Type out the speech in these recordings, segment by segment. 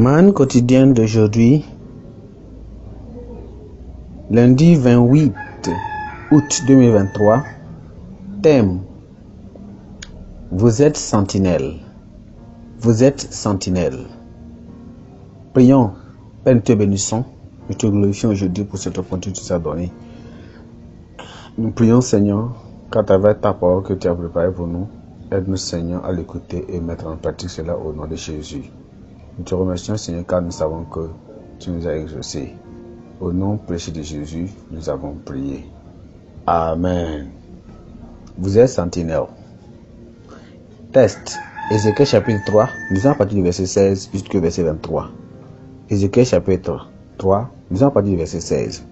Man quotidienne d'aujourd'hui, lundi 28 août 2023, thème: vous êtes sentinelle. Vous êtes sentinelle. Prions. Père, nous te bénissons, nous te glorifions aujourd'hui pour cette opportunité que tu nous as donnée. Nous prions, Seigneur, qu'à travers ta parole que tu as préparée pour nous, aide-nous, Seigneur, à l'écouter et mettre en pratique cela au nom de Jésus. Nous te remercions, Seigneur, car nous savons que tu nous as exaucés. Au nom précieux de Jésus, nous avons prié. Amen. Vous êtes sentinelle. Test. Ézéchiel chapitre 3, lisons à partir du verset 16 jusqu'au verset 23. Ézéchiel chapitre 3, lisons à partir du verset 16.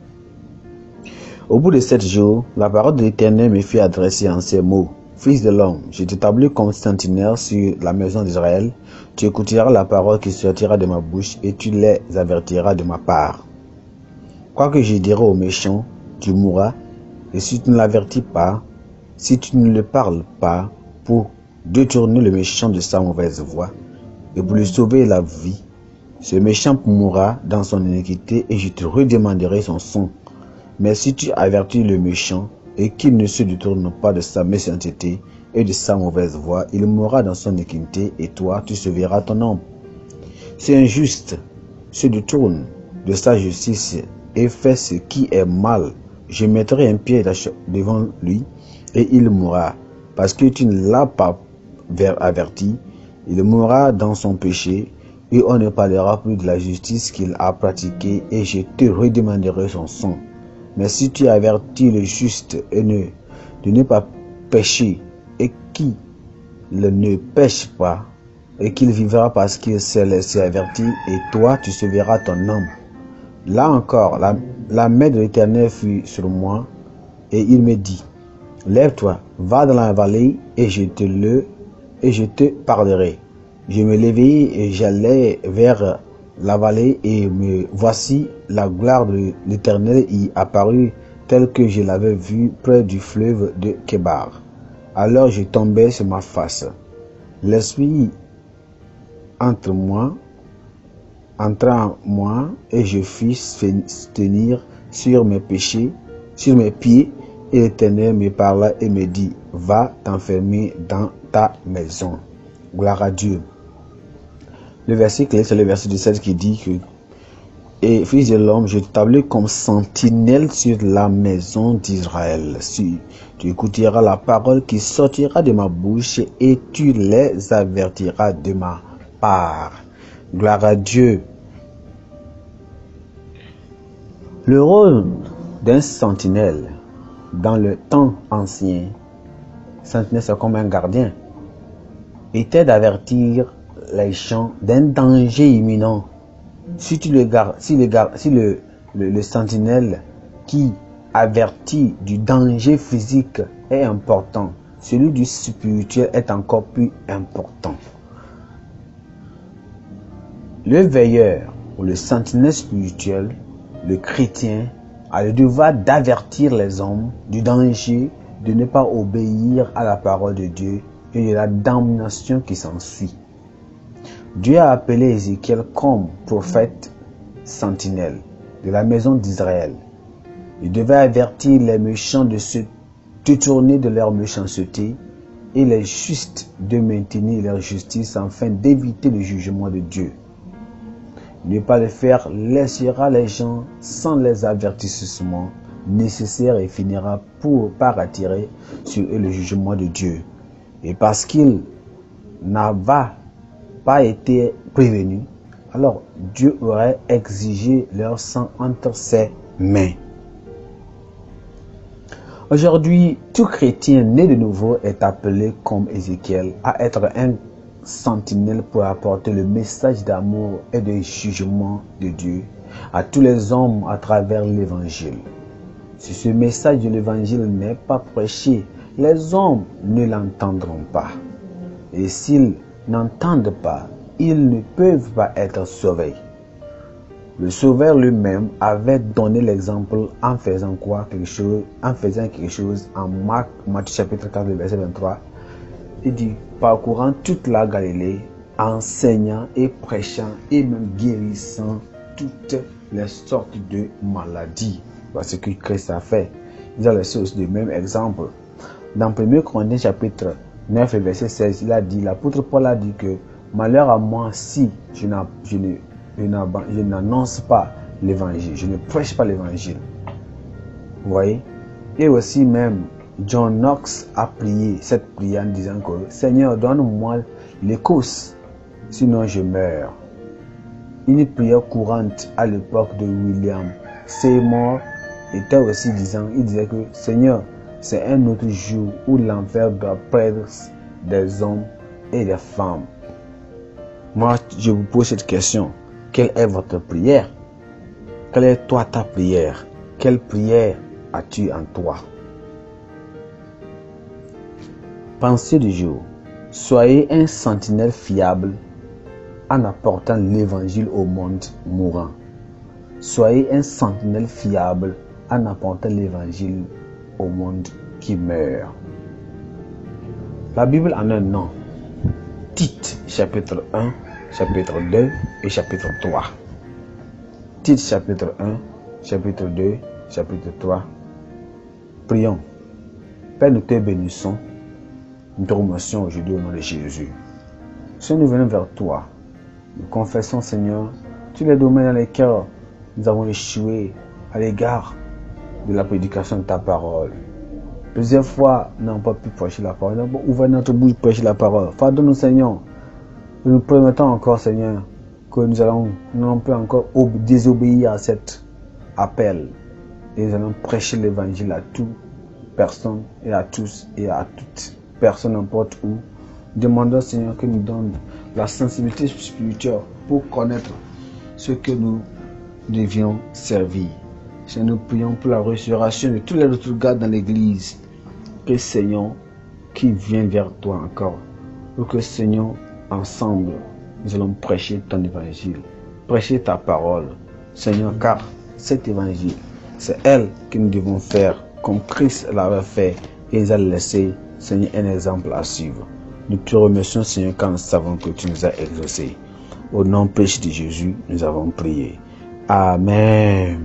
Au bout de 7 jours, la parole de l'Éternel me fut adressée en ces mots. Fils de l'homme, je t'établis comme sentinelle sur la maison d'Israël. Tu écouteras la parole qui sortira de ma bouche et tu les avertiras de ma part. Quoique je dirai aux méchants, tu mourras, et si tu ne l'avertis pas, si tu ne le parles pas, pour détourner le méchant de sa mauvaise voie, et pour lui sauver la vie, ce méchant mourra dans son iniquité, et je te redemanderai son sang. Mais si tu avertis le méchant, et qu'il ne se détourne pas de sa méchanceté et de sa mauvaise voie, il mourra dans son iniquité, et toi, tu sauveras ton âme. Si un juste se détourne de sa justice et fait ce qui est mal, je mettrai un pied devant lui, et il mourra, parce que tu ne l'as pas averti. Il mourra dans son péché, et on ne parlera plus de la justice qu'il a pratiquée, et je te redemanderai son sang. Mais si tu avertis le juste et de ne pas pécher, et qu'il ne pêche pas, et qu'il vivra parce qu'il s'est laissé avertir, et toi tu sauveras ton âme. Là encore, la main de l'Éternel fut sur moi, et il me dit: lève-toi, va dans la vallée, et je te parlerai. Je me levai et j'allai vers la vallée, et me voici, la gloire de l'Éternel y apparut, telle que je l'avais vue près du fleuve de Kébar. Alors je tombai sur ma face. L'esprit entra en moi, et je fus tenir sur mes pieds, et l'Éternel me parla et me dit: va t'enfermer dans ta maison. Gloire à Dieu. Le verset clé, c'est le verset 17 qui dit que: et fils de l'homme, je t'établis comme sentinelle sur la maison d'Israël. Si tu écouteras la parole qui sortira de ma bouche, et tu les avertiras de ma part. Gloire à Dieu. Le rôle d'un sentinelle dans le temps ancien, sentinelle c'est comme un gardien, était d'avertir les gens d'un danger imminent. Si le sentinelle qui avertit du danger physique est important, celui du spirituel est encore plus important. Le veilleur ou le sentinelle spirituel, le chrétien, a le devoir d'avertir les hommes du danger de ne pas obéir à la parole de Dieu et de la damnation qui s'ensuit. Dieu a appelé Ézéchiel comme prophète sentinelle de la maison d'Israël. Il devait avertir les méchants de se détourner de leur méchanceté et les justes de maintenir leur justice afin d'éviter le jugement de Dieu. Ne pas le faire laissera les gens sans les avertissements nécessaires et finira par attirer sur eux le jugement de Dieu. Et parce qu'il n'avait pas été prévenu, alors Dieu aurait exigé leur sang entre ses mains. Aujourd'hui, tout chrétien né de nouveau est appelé, comme Ézéchiel, à être un sentinelle pour apporter le message d'amour et de jugement de Dieu à tous les hommes à travers l'évangile. Si ce message de l'évangile n'est pas prêché, les hommes ne l'entendront pas. Et s'ils n'entendent pas, ils ne peuvent pas être sauvés. Le Sauveur lui-même avait donné l'exemple en faisant quelque chose en Matthieu chapitre 4, verset 23. Il dit: parcourant toute la Galilée, enseignant et prêchant et même guérissant toutes les sortes de maladies. Voilà ce que Christ a fait. Il a laissé aussi le même exemple. Dans 1 Corinthiens chapitre 9 et verset 16, il a dit, l'apôtre Paul a dit que malheur à moi si je n'annonce pas l'évangile, je ne prêche pas l'évangile. Vous voyez? Et aussi même, John Knox a prié cette prière en disant que Seigneur, donne-moi l'Écosse, sinon je meurs. Une prière courante à l'époque de William Seymour était aussi disant, il disait que Seigneur, c'est un autre jour où l'enfer doit prendre des hommes et des femmes. Moi, je vous pose cette question. Quelle est votre prière? Quelle est toi ta prière? Quelle prière as-tu en toi? Pensée du jour. Soyez un sentinelle fiable en apportant l'évangile au monde mourant. Soyez un sentinelle fiable en apportant l'évangile au monde qui meurt. La Bible en a un nom. Tite chapitre 1, chapitre 2 et chapitre 3. Tite chapitre 1, chapitre 2, chapitre 3. Prions. Père, nous te bénissons. Nous te remercions aujourd'hui au nom de Jésus. Si nous venons vers toi, nous confessons, Seigneur, tous les domaines dans lesquels nous avons échoué à l'égard de la prédication de ta parole. Plusieurs fois, nous n'avons pas pu prêcher la parole. Nous avons ouvert notre bouche pour prêcher la parole. Pardonne-nous, Seigneur. Nous promettons encore, Seigneur, que nous n'allons pas encore désobéir à cet appel. Et nous allons prêcher l'évangile à toute personne et à tous et à toutes personnes, n'importe où. Demandons, Seigneur, que nous donne la sensibilité spirituelle pour connaître ce que nous devions servir. Seigneur, nous prions pour la restauration de tous les autres gars dans l'église. Que Seigneur, qui vient vers toi encore, pour que Seigneur, ensemble, nous allons prêcher ton évangile, prêcher ta parole, Seigneur, car cet évangile, c'est elle que nous devons faire comme Christ l'avait fait et nous a laissé, Seigneur, un exemple à suivre. Nous te remercions, Seigneur, car nous savons que tu nous as exaucés. Au nom précieux de Jésus, nous avons prié. Amen.